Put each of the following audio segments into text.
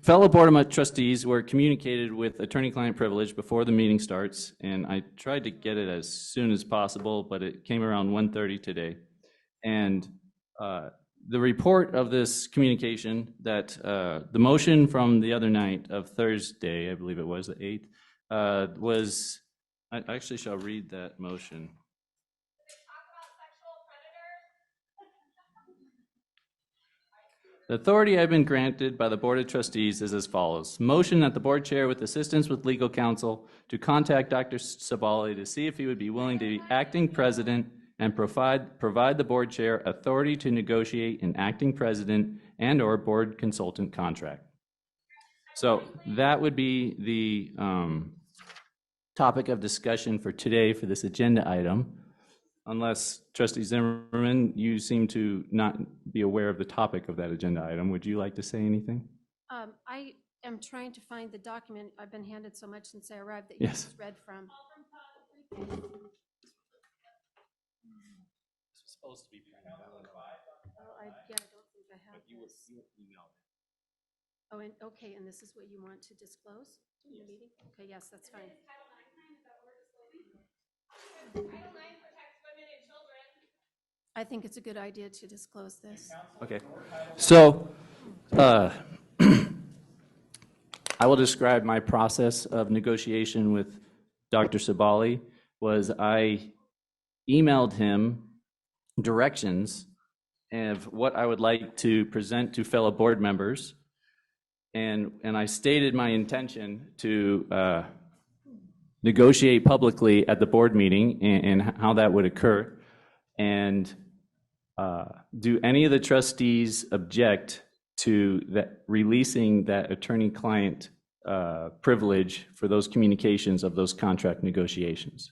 fellow Board of Trustees were communicated with attorney-client privilege before the meeting starts, and I tried to get it as soon as possible, but it came around 1:30 today. And the report of this communication that the motion from the other night of Thursday, I believe it was the 8th, was, I actually shall read that motion. The authority I've been granted by the Board of Trustees is as follows. Motion that the board chair, with assistance with legal counsel, to contact Dr. Sebaaly to see if he would be willing to be acting president and provide the board chair authority to negotiate an acting president and or board consultant contract. So that would be the topic of discussion for today for this agenda item. Unless, Trustee Zimmerman, you seem to not be aware of the topic of that agenda item. Would you like to say anything? I am trying to find the document. I've been handed so much since I arrived that you just read from. This was supposed to be printed out. Oh, yeah, I don't think I have this. Oh, and okay, and this is what you want to disclose in the meeting? Okay, yes, that's fine. I think it's a good idea to disclose this. Okay, so I will describe my process of negotiation with Dr. Sebaaly. Was I emailed him directions of what I would like to present to fellow board members, and I stated my intention to negotiate publicly at the board meeting and how that would occur. And do any of the trustees object to that releasing that attorney-client privilege for those communications of those contract negotiations?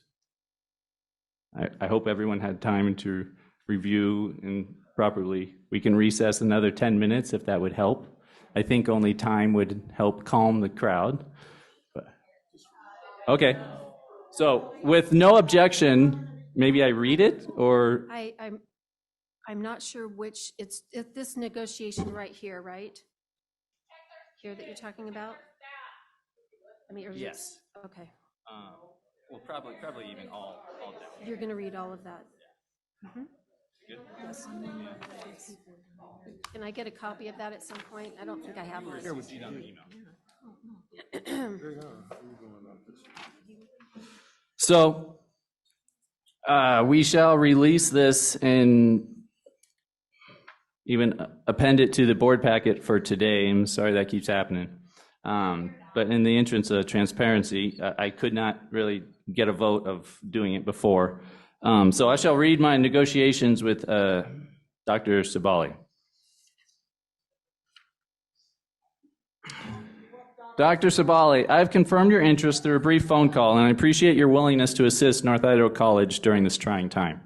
I hope everyone had time to review and properly. We can recess another 10 minutes if that would help. I think only time would help calm the crowd. But, okay, so with no objection, maybe I read it, or? I'm not sure which, it's this negotiation right here, right? Here that you're talking about? I mean, Yes. Okay. Well, probably even all different. You're going to read all of that? Good? Yes. Can I get a copy of that at some point? I don't think I have one. Here would you on the email. So we shall release this and even append it to the board packet for today. I'm sorry that keeps happening. But in the interest of transparency, I could not really get a vote of doing it before. So I shall read my negotiations with Dr. Sebaaly. Dr. Sebaaly, I've confirmed your interest through a brief phone call, and I appreciate your willingness to assist North Idaho College during this trying time.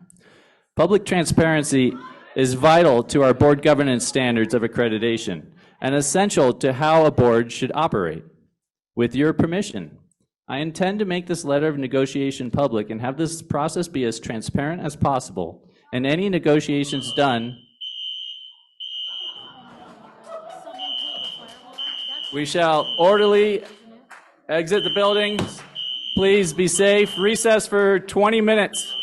Public transparency is vital to our board governance standards of accreditation and essential to how a board should operate. With your permission, I intend to make this letter of negotiation public and have this process be as transparent as possible, and any negotiations done. We shall orderly exit the building. Please be safe. Recess for 20 minutes.